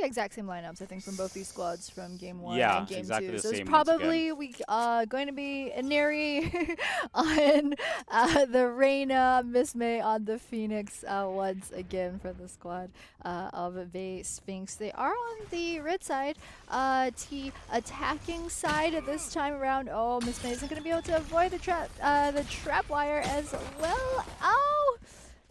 exact same lineups, I think, from both these squads from game 1 Yeah, and game exactly 2. the So it's same once probably going to be Neri on the Reina, Miss May on the Phoenix once again for the squad of BAE.Sphynx. They are on the red side, T attacking side this time around. Oh, Miss May isn't going to be able to avoid the trap wire as well. Ow!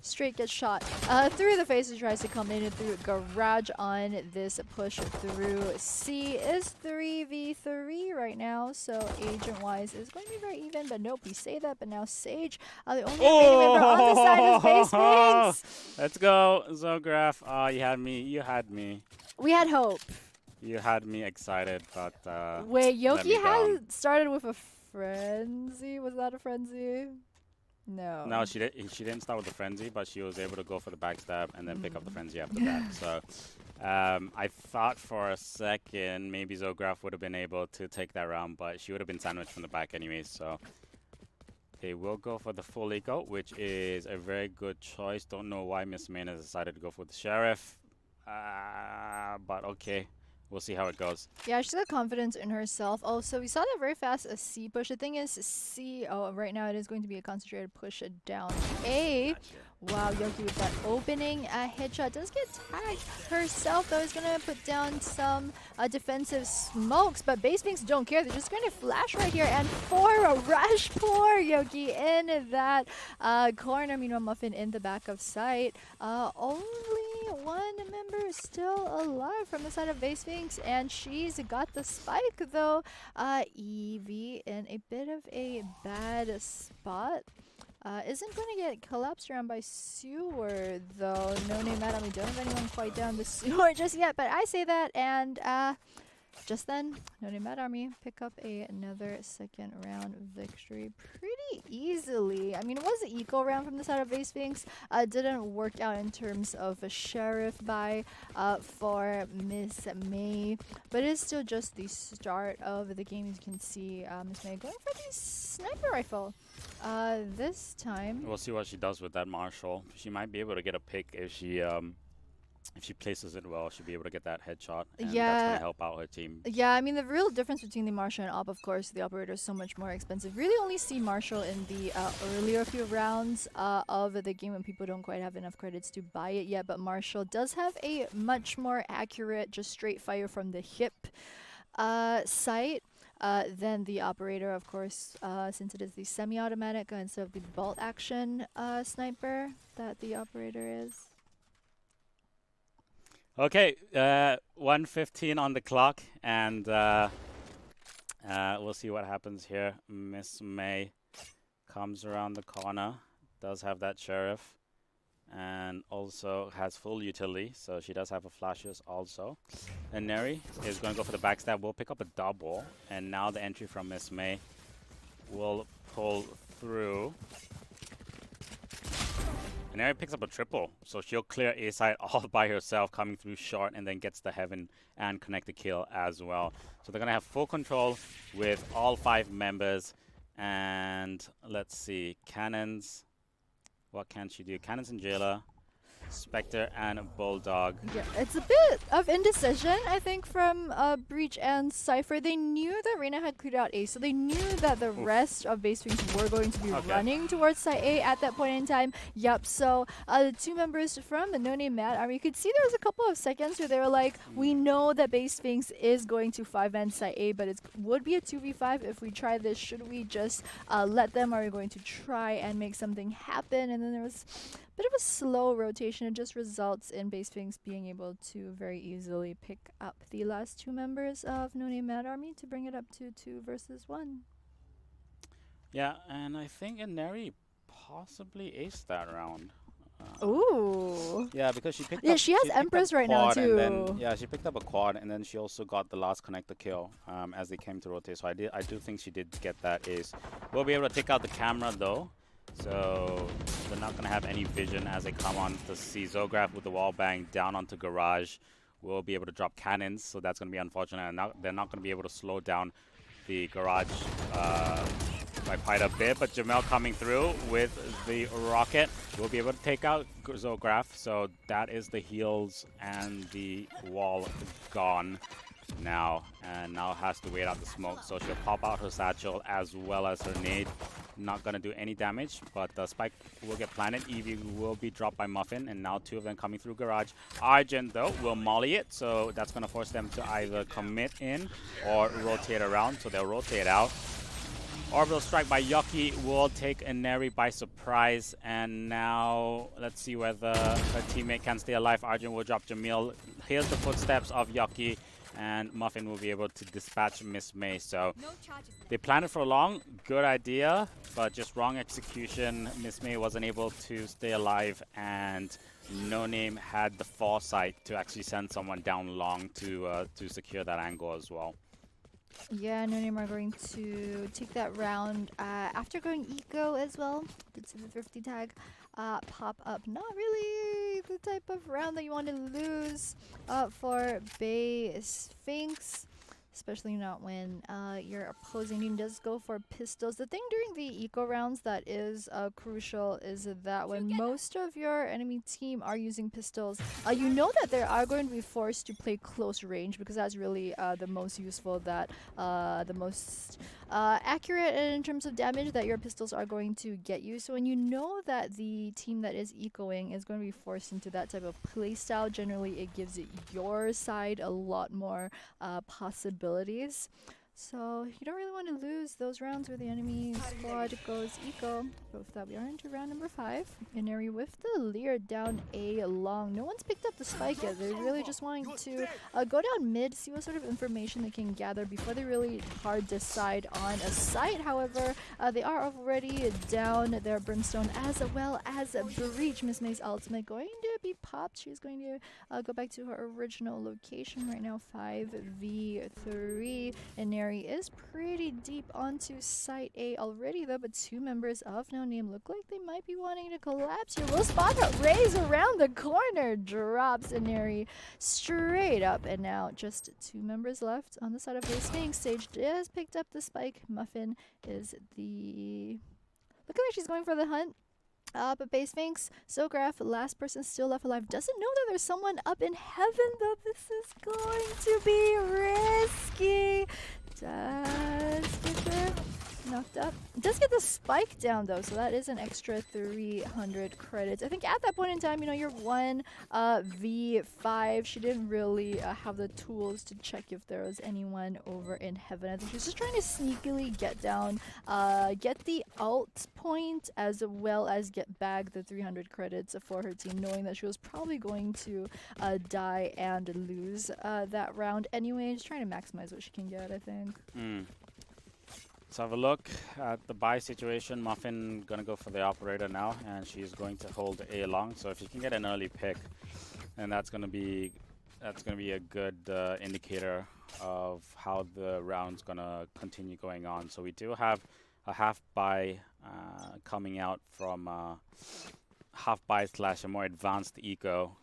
Straight gets shot through the face and tries to come in and through garage on this push through. C is 3v3 right now, so agent-wise is going to be very even, but nope, we say that, but now Sage, the only remaining member on the side is BAE.Sphynx. Let's go, Zograph. Oh, you had me. You had me. We had hope. You had me excited, but wait, let me Yoki down. had started with a frenzy. Was that a frenzy? No. No, she didn't start with the frenzy, but she was able to go for the backstab and then pick up the frenzy after that. So I thought for a second maybe Zograph would have been able to take that round, but she would have been sandwiched from the back anyways. So they will go for the full eco, which is a very good choice. Don't know why Miss Main has decided to go for the Sheriff, but okay. We'll see how it goes. Yeah, she's got confidence in herself. Oh, so we saw that very fast a C push. The thing is, C, oh, right now it is going to be a concentrated push down A. Gotcha. Wow, Yoki with that opening headshot. Does get tagged herself, though. Is going to put down some defensive smokes, but BAE.Sphynx don't care. They're just going to flash right here. And for a rush, poor Yoki in that corner. Meanwhile, Muffin in the back of sight. Only one member still alive from the side of BAE.Sphynx, and she's got the spike, though. Evie in a bit of a bad spot. Isn't going to get collapsed around by Sewer, though. NoName.Mad, we don't have anyone quite down the Sewer just yet, but I say that, and just then, NoName.Mad Army pick up another second round victory pretty easily. I mean, it was an eco round from the side of BAE.Sphynx. Didn't work out in terms of a Sheriff buy for Miss May, but it is still just the start of the game. As you can see, Miss May going for the sniper rifle. This time, We'll see what she does with that Marshall. She might be able to get a pick if she places it well. She'll be able to get that headshot, and that's going to help out her team. Yeah, I mean, the real difference between the Marshall and Op, of course, the operator is so much more expensive. Really only see Marshall in the earlier few rounds of the game when people don't quite have enough credits to buy it yet, but Marshall does have a much more accurate, just straight fire from the hip sight. Then the operator, of course, since it is the semi-automatic instead of the bolt action sniper that the operator is. Okay, 1:15 on the clock, and we'll see what happens here. Miss May comes around the corner, does have that Sheriff, and also has full utility, so she does have a flashes also. And Neri is going to go for the backstab, will pick up a double, and now the entry from Miss May will pull through. And Neri picks up a triple, so she'll clear A side all by herself, coming through short, and then gets the heaven and connect the kill as well. So they're going to have full control with all 5 members. And let's see, Cannons. What can she do? Cannons and Jailer, Spectre, and Bulldog. Yeah, it's a bit of indecision, I think, from Breach and Cypher. They knew that Reina had cleared out A, so they knew that the rest of BAE.Sphynx were going to be running towards side A at that point in time. Yep, so the 2 members from the NoName.Mad Army, you could see there was a couple of seconds where they were like, we know that BAE.Sphynx is going to 5-man side A, but it would be a 2v5 if we try this. Should we just let them? Are we going to try and make something happen? And then there was bit of a slow rotation. It just results in BAE.Sphynx being able to very easily pick up the last 2 members of NoName.Mad Army to bring it up to 2 versus 1. Yeah, and I think Neri possibly aced that round. Ooh. Yeah, because she picked up. Yeah, she has Empress right now too. Then, yeah, she picked up a quad, and then she also got the last connector kill as they came to rotate. So I do think she did get that ace. We'll be able to take out the camera though. So they're not going to have any vision as they come on to see Zograph with the wall bang down onto Garage. We'll be able to drop cannons, so that's going to be unfortunate. And they're not going to be able to slow down the Garage by quite a bit, but Jamel coming through with the rocket will be able to take out Zograf. So that is the heals and the wall gone now, and now has to wait out the smoke. So she'll pop out her satchel as well as her nade. Not gonna do any damage, but the spike will get planted. Eevee will be dropped by Muffin, and now 2 of them coming through garage. Argent though will molly it, so that's gonna force them to either commit in or rotate around. So they'll rotate out. Orbital strike by Yoki will take Ineri by surprise, and now let's see whether her teammate can stay alive. Arjun will drop Jamil. Here's the footsteps of Yoki, and Muffin will be able to dispatch Miss May. So they planned it for long, good idea, but just wrong execution. Miss May wasn't able to stay alive, and NoName had the foresight to actually send someone down long to secure that angle as well. Yeah, NoName are going to take that round after going eco as well. Did see the thrifty tag pop up. Not really the type of round that you want to lose for BAE.Sphynx. Especially not when your opposing team does go for pistols. The thing during the eco rounds that is crucial is that when most of your enemy team are using pistols, you know that they are going to be forced to play close range, because that's really the most useful, that the most accurate in terms of damage that your pistols are going to get you. So when you know that the team that is ecoing is going to be forced into that type of playstyle, generally it gives your side a lot more possibilities. So you don't really want to lose those rounds where the enemy squad goes eco. But with that, we are into round number 5. Ineri with the Leer down A long. No one's picked up the spike yet. They're really just wanting to go down mid, see what sort of information they can gather before they really hard decide on a site. However, they are already down their Brimstone as well as Breach. Miss May's ultimate going to be popped. She's going to go back to her original location right now. 5v3. Ineri is pretty deep onto site A already though, but 2 members of NoName look like they might be wanting to collapse here. Will spot Raze around the corner, drops Ineri straight up, and now just 2 members left on the side of BAE.Sphynx. Sage has picked up the spike. Muffin is looking like she's going for the hunt. But BAE.Sphynx, Zograf, last person still left alive, doesn't know that there's someone up in heaven though. This is going to be risky. Does get there knocked up. Does get the spike down though, so that is an extra 300 credits. I think at that point in time, you know, you're 1v5. She didn't really have the tools to check if there was anyone over in heaven. I think she was just trying to sneakily get down, get the ult point, as well as get back the 300 credits for her team, knowing that she was probably going to die and lose that round anyway. Just trying to maximize what she can get, I think. Let's have a look at the buy situation. Muffin gonna go for the operator now, and she's going to hold A long. So if you can get an early pick, then that's gonna be a good indicator of how the round's gonna continue going on. So we do have a half buy coming out from half buy / a more advanced eco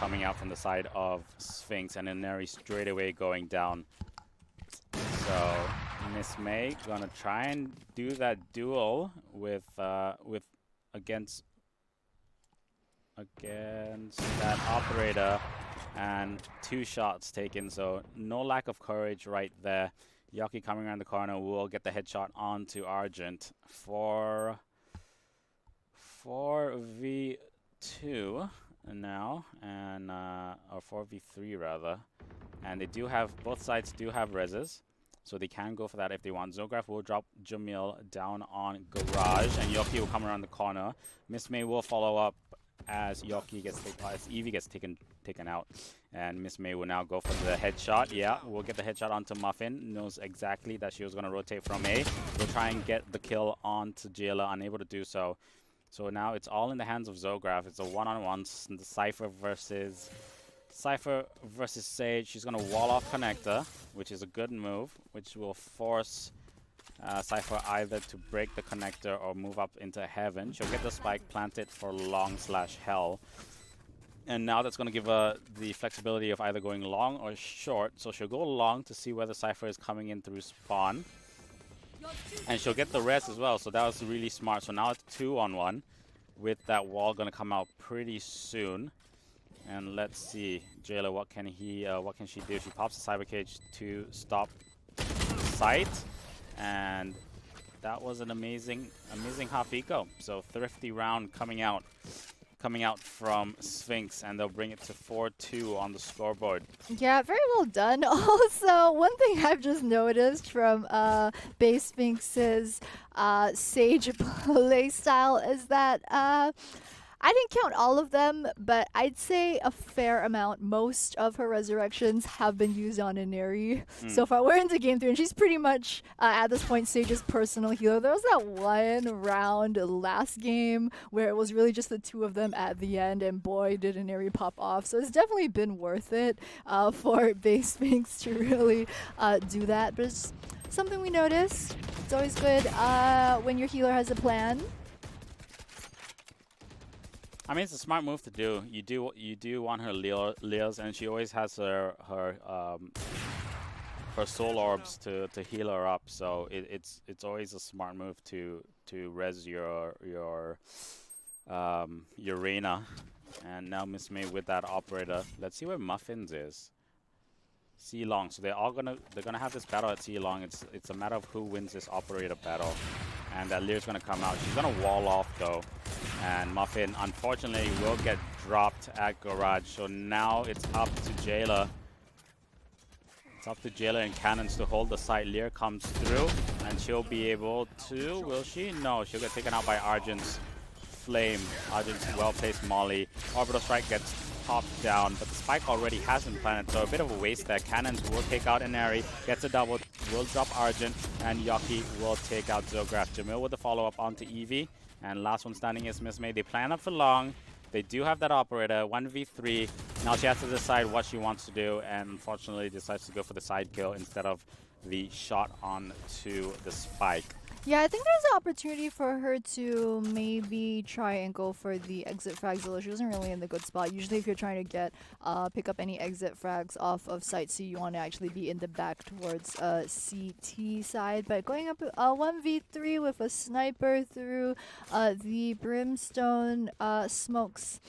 coming out from the side of Sphinx, and Ineri straight away going down. So Miss May gonna try and do that duel with against that operator, and 2 shots taken. So no lack of courage right there. Yoki coming around the corner will get the headshot onto Argent for 4v2 now, and or 4v3 rather. And they do have, both sides do have reses, so they can go for that if they want. Zograf will drop Jamil down on garage, and Yoki will come around the corner. Miss May will follow up as Yoki gets as Eevee gets taken out, and Miss May will now go for the headshot. Yeah, we'll get the headshot onto Muffin. Knows exactly that she was going to rotate from A. We'll try and get the kill onto Jayla, unable to do so. So now it's all in the hands of Zograf. It's a one-on-one. Cypher versus Sage. She's going to wall off Connector, which is a good move, which will force Cypher either to break the Connector or move up into Heaven. She'll get the spike planted for long / hell. And now that's going to give her the flexibility of either going long or short. So she'll go long to see whether Cypher is coming in through spawn. And she'll get the res as well, so that was really smart. So now it's 2-on-1 with that wall gonna come out pretty soon. And let's see, Jayla, what can she do? She pops the cyber cage to stop sight, and that was an amazing half eco. So thrifty round coming out from Sphinx, and they'll bring it to 4-2 on the scoreboard. Yeah, very well done. Also, one thing I've just noticed from BAE.Sphynx's Sage playstyle is that I didn't count all of them, but I'd say a fair amount. Most of her resurrections have been used on Inari so far. We're into game 3, and she's pretty much, at this point, Sage's personal healer. There was that one round last game where it was really just the two of them at the end, and boy, did Inari pop off. So it's definitely been worth it for BAE.Sphynx to really do that. But it's something we noticed. It's always good when your healer has a plan. I mean, it's a smart move to do. You do want her Leos, and she always has her soul orbs to heal her up. So it's always a smart move to res your Reina. And now Miss May with that operator. Let's see where Muffins is. C long. So they're gonna have this battle at C long. It's a matter of who wins this operator battle. And that Lear's gonna come out. She's gonna wall off though. And Muffin, unfortunately, will get dropped at Garage. So now it's up to Jayla. It's up to Jayla and Cannons to hold the site. Lear comes through, and she'll be able to, will she? No, she'll get taken out by Argent's Flame. Argent's well-placed Molly. Orbital Strike gets popped down, but the spike already has been planted, so a bit of a waste there. Cannons will take out Inari, gets a double, will drop Argent, and Yoki will take out Zograf. Jamil with the follow-up onto Eevee. And last one standing is Miss May. They plan up for long. They do have that operator, 1v3. Now she has to decide what she wants to do, and unfortunately decides to go for the side kill instead of the shot onto the spike. Yeah, I think there's an opportunity for her to maybe try and go for the exit frags, although she wasn't really in the good spot. Usually if you're trying to get pick up any exit frags off of site C, you want to actually be in the back towards CT side. But going up 1v3 with a sniper through the Brimstone smokes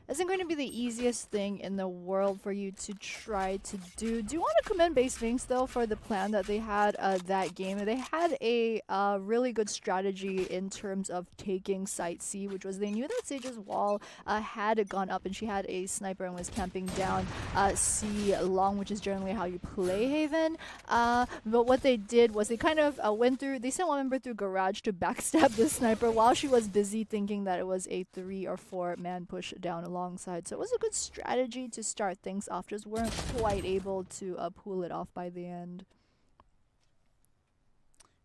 isn't going to be the easiest thing in the world for you to try to do. Do you want to commend BAE.Sphynx though for the plan that they had that game? They had a really good strategy in terms of taking site C, which was they knew that Sage's wall had gone up and she had a sniper and was camping down C long, which is generally how you play Haven. But what they did was they kind of went through, they sent one member through Garage to backstab the sniper while she was busy thinking that it was a 3 or 4 man push down alongside. So it was a good strategy to start things off, just weren't quite able to pull it off by the end.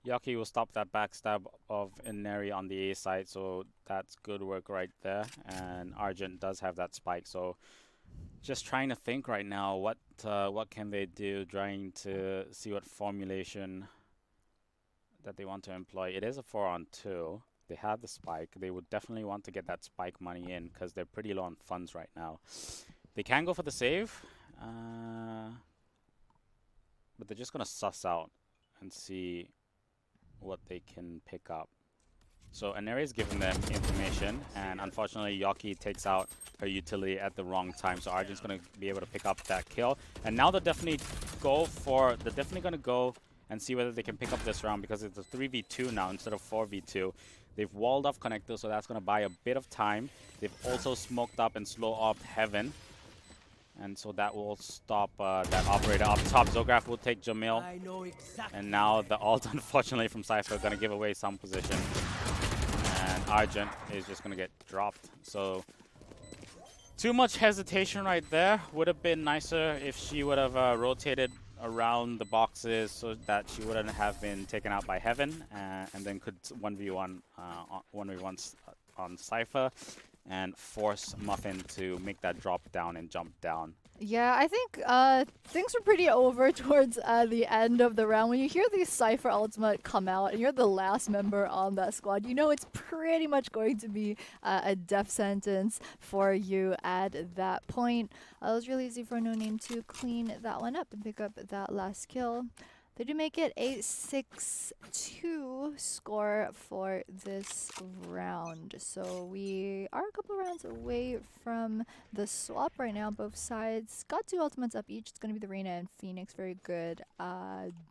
Yoki will stop that backstab of Inari on the A side, so that's good work right there. And Argent does have that spike, so just trying to think right now what can they do, trying to see what formulation that they want to employ. It is a 4-on-2. They have the spike. They would definitely want to get that spike money in because they're pretty low on funds right now. They can go for the save, but they're just going to suss out and see what they can pick up. So Inari is giving them information, and unfortunately Yoki takes out her utility at the wrong time. So Argent's going to be able to pick up that kill. And now they're definitely going to go and see whether they can pick up this round because it's a 3v2 now instead of 4v2. They've walled off Connector, so that's going to buy a bit of time. They've also smoked up and slow off Heaven. And so that will stop that operator up top. Zograf will take Jamil. And now the ult, unfortunately, from Cypher going to give away some position. And Argent is just going to get dropped. So too much hesitation right there. Would have been nicer if she would have rotated around the boxes so that she wouldn't have been taken out by Heaven, and then could 1v1 on Cypher and force Muffin to make that drop down and jump down. Yeah, I think things were pretty over towards the end of the round. When you hear the Cypher ultimate come out and you're the last member on that squad, you know it's pretty much going to be a death sentence for you at that point. It was really easy for NoName to clean that one up and pick up that last kill. They do make it a 6-2 score for this round. So we are a couple rounds away from the swap right now. Both sides got 2 ultimates up each. It's going to be the Reina and Phoenix. Very good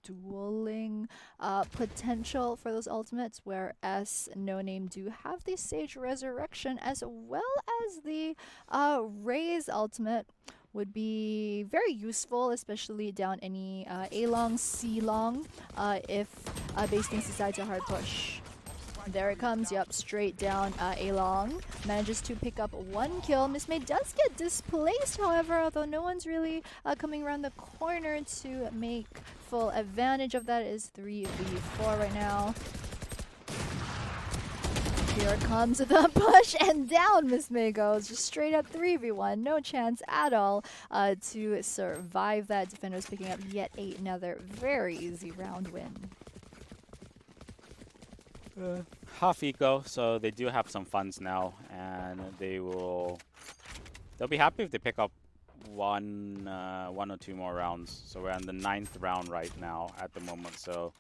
dueling potential for those ultimates, whereas NoName do have the Sage Resurrection as well as the Raze ultimate. Would be very useful, especially down any A-long, C-long, if BAE.Sphynx decides a hard push. There it comes, yep, straight down A-long. Manages to pick up 1 kill. Miss.Mad does get displaced, however, although no one's really coming around the corner to make full advantage of that. It is 3v4 right now. Here comes the push, and down Miss.Mad goes. Just straight up 3v1. No chance at all to survive that. Defenders picking up yet another very easy round win. Half eco, so they do have some funds now, and they'll be happy if they pick up one or 2 more rounds. So we're in the 9th round right now at the moment. So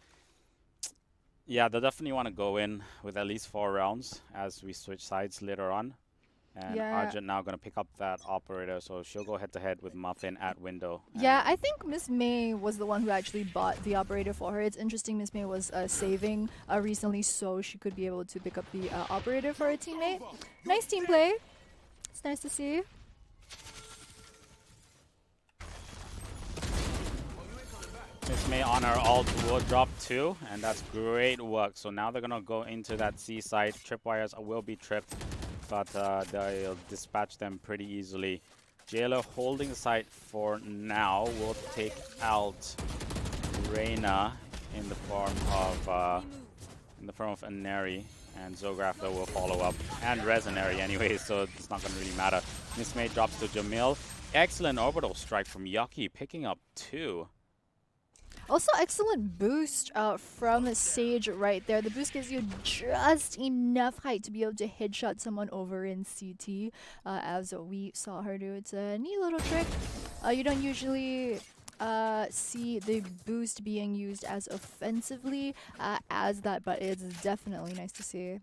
yeah, they'll definitely want to go in with at least 4 rounds as we switch sides later on. And Argent now going to pick up that operator, so she'll go head-to-head with Muffin at window. Yeah, I think Miss.Mad was the one who actually bought the operator for her. It's interesting, Miss.Mad was saving recently, so she could be able to pick up the operator for her teammate. Nice team play. It's nice to see. Miss.Mad on her ult will drop 2, and that's great work. So now they're going to go into that C side. Tripwires will be tripped, but they'll dispatch them pretty easily. Jailer holding the site for now will take out Reina in the form of Aneri, and Zograf will follow up, and Resonary anyway, so it's not going to really matter. Miss.Mad drops to Jamil. Excellent orbital strike from Yucky, picking up 2. Also, excellent boost from Sage right there. The boost gives you just enough height to be able to headshot someone over in CT, as we saw her do. It's a neat little trick. You don't usually see the boost being used as offensively as that, but it's definitely nice to see.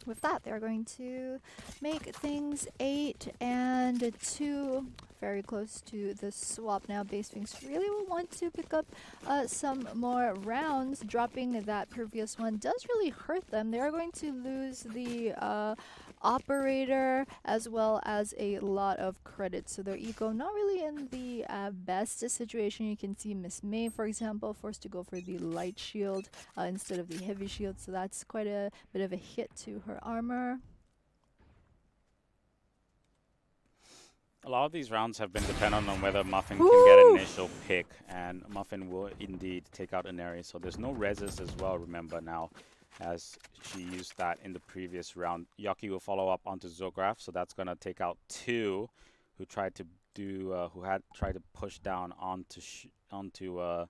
With that, they're going to make things 8-2. Very close to the swap now. BAE.Sphynx really will want to pick up some more rounds. Dropping that previous one does really hurt them. They are going to lose the operator as well as a lot of credits. So their eco not really in the best situation. You can see Miss.Mad, for example, forced to go for the light shield instead of the heavy shield. So that's quite a bit of a hit to her armor. A lot of these rounds have been dependent on whether Muffin can get an initial pick, and Muffin will indeed take out Aneri. So there's no reses as well, remember now, as she used that in the previous round. Yucky will follow up onto Zograf, so that's going to take out 2 who tried to push down onto a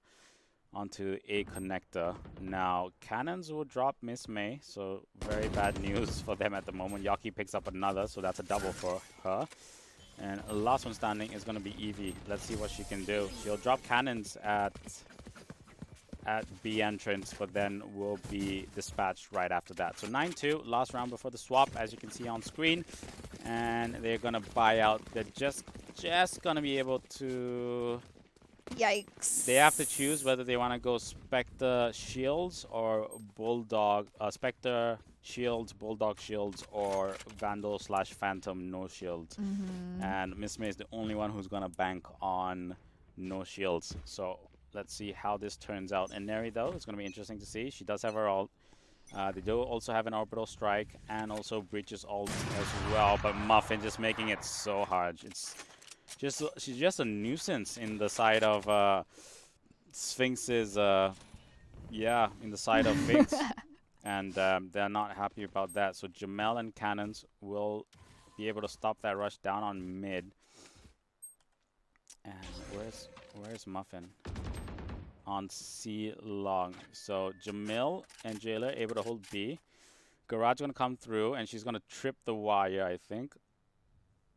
connector. Now cannons will drop Miss.Mad, so very bad news for them at the moment. Yucky picks up another, so that's a double for her. And the last one standing is going to be Evie. Let's see what she can do. She'll drop cannons at B entrance, but then will be dispatched right after that. So 9-2, last round before the swap, as you can see on screen. And they're going to buy out. They're just going to be able to... Yikes. They have to choose whether they want to go Spectre Shields or Bulldog... Spectre Shields, Bulldog Shields, or Vandal/Phantom no shields. And Miss.Mad is the only one who's going to bank on no shields. So let's see how this turns out. And Neri, though, it's going to be interesting to see. She does have her ult. They do also have an orbital strike and also Breach's ult as well. But Muffin just making it so hard. She's just a nuisance in the side of Sphinx's, in the side of Sphinx. And they're not happy about that. So Jamel and Cannons will be able to stop that rush down on mid. And where's Muffin? On C long. So Jamil and Jailer able to hold B. Garage gonna come through and she's gonna trip the wire, I think.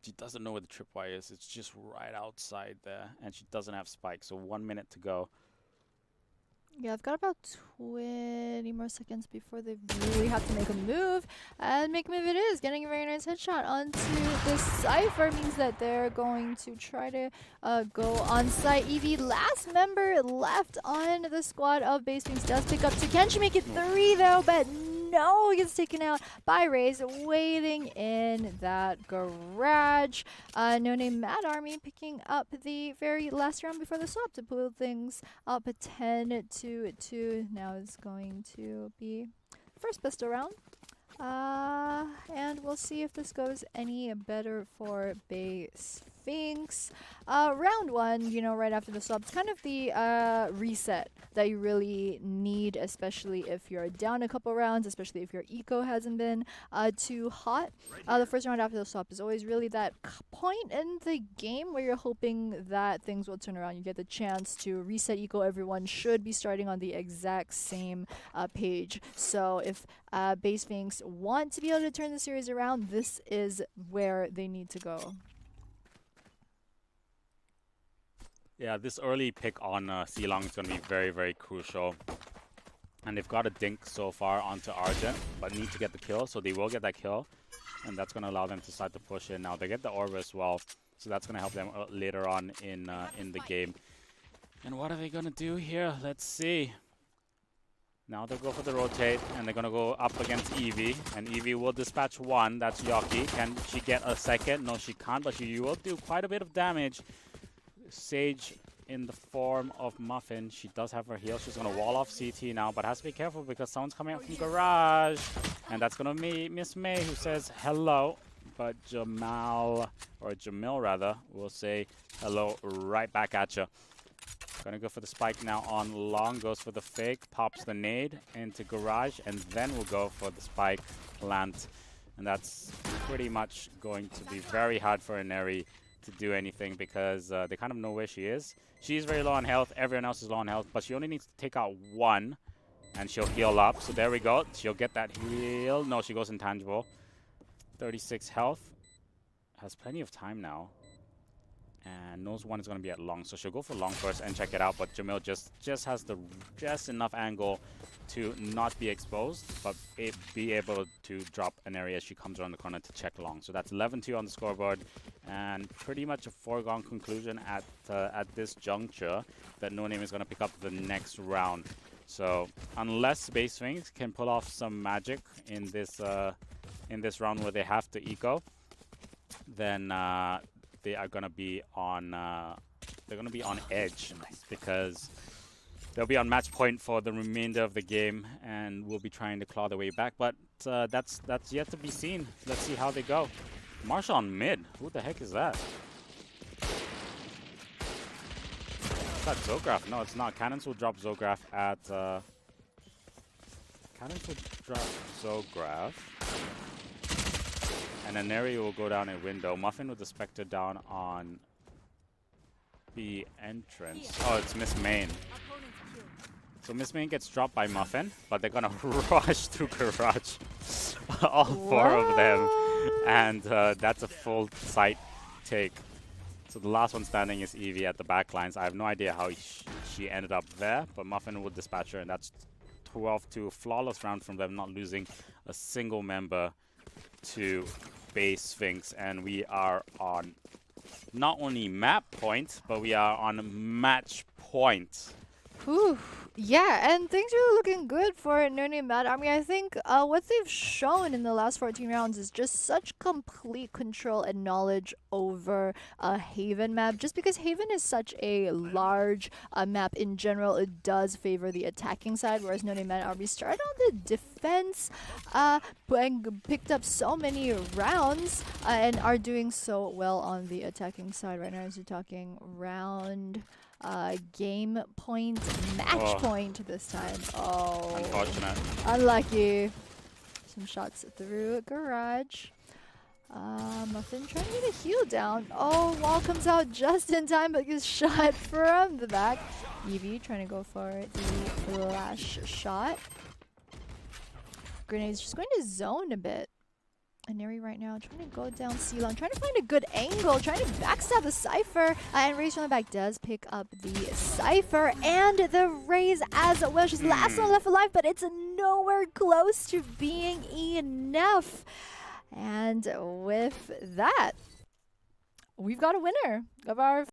She doesn't know where the tripwire is. It's just right outside there. And she doesn't have spike. So 1 minute to go. Yeah, I've got about 20 more seconds before they really have to make a move. And make a move it is. Getting a very nice headshot onto the Cypher means that they're going to try to go on site. EV, last member left on the squad of BAE.Sphynx, does pick up 2. Can she make it 3 though? But no, he gets taken out by Raze, waiting in that garage. NoName.Mad Army picking up the very last round before the swap to pull things up 10-2. Now is going to be first pistol round. And we'll see if this goes any better for BAE.Sphynx. Round 1, you know, right after the swap, it's kind of the reset that you really need, especially if you're down a couple rounds, especially if your eco hasn't been too hot. The first round after the swap is always really that point in the game where you're hoping that things will turn around. You get the chance to reset eco. Everyone should be starting on the exact same page. So if BAE.Sphynx want to be able to turn the series around, this is where they need to go. Yeah, this early pick on C-Long is going to be very, very crucial. And they've got a dink so far onto Argent, but need to get the kill, so they will get that kill. And that's going to allow them to start to push in. Now, they get the orb as well, so that's going to help them later on in the game. And what are they going to do here? Let's see. Now they'll go for the rotate, and they're going to go up against Eevee. And Eevee will dispatch 1, that's Yoki. Can she get a second? No, she can't, but she will do quite a bit of damage. Sage in the form of Muffin. She does have her heal. She's going to wall off CT now, but has to be careful because someone's coming out from garage. And that's going to be Miss May, who says hello. But Jamal, or Jamil rather, will say hello right back at you. Going to go for the spike now on long. Goes for the fake. Pops the nade into garage. And then we'll go for the spike plant. And that's pretty much going to be very hard for Ineri to do anything because they kind of know where she is. She's very low on health. Everyone else is low on health. But she only needs to take out 1. And she'll heal up. So there we go. She'll get that heal. No, she goes intangible. 36 health. Has plenty of time now. And knows 1 is going to be at long. So she'll go for long first and check it out. But Jamil just has the enough angle to not be exposed, but be able to drop an area as she comes around the corner to check long. So that's 11-2 on the scoreboard. And pretty much a foregone conclusion at this juncture that NoName is going to pick up the next round. So unless BAE.Sphynx can pull off some magic in this round where they have to eco, then they are going to be on edge because they'll be on match point for the remainder of the game and will be trying to claw their way back. But that's yet to be seen. Let's see how they go. Marshall on mid. Who the heck is that? Is that Zograf? No, it's not. Cannons will drop Zograf at... Cannons will drop Zograf. And then Neri will go down a window. Muffin with the Spectre down on the entrance. Oh, it's Miss Main. So Miss Main gets dropped by Muffin, but they're gonna rush through garage. All 4 of them. And that's a full site take. So the last one standing is Eevee at the back lines. I have no idea how she ended up there, but Muffin will dispatch her, and that's 12-2. Flawless round from them, not losing a single member to BAE.Sphynx, and we are on not only map point, but we are on match point. Whew. Yeah, and things are looking good for NoName.Mad. I mean, I think what they've shown in the last 14 rounds is just such complete control and knowledge over Haven map. Just because Haven is such a large map in general, it does favor the attacking side, whereas NoName.Mad already started on the defense and picked up so many rounds and are doing so well on the attacking side right now as you're talking round... game point, match point this time. Oh, unfortunate. Unlucky. Some shots through garage. Muffin trying to get a heal down. Oh, wall comes out just in time, but gets shot from the back. Eevee trying to go for the flash shot. Grenade's just going to zone a bit. Neri right now trying to go down C-Long, trying to find a good angle, trying to backstab the Cypher. And Raze from the back does pick up the Cypher and the Raze as well. She's the last one left alive, but it's nowhere close to being enough. And with that, we've got a winner of our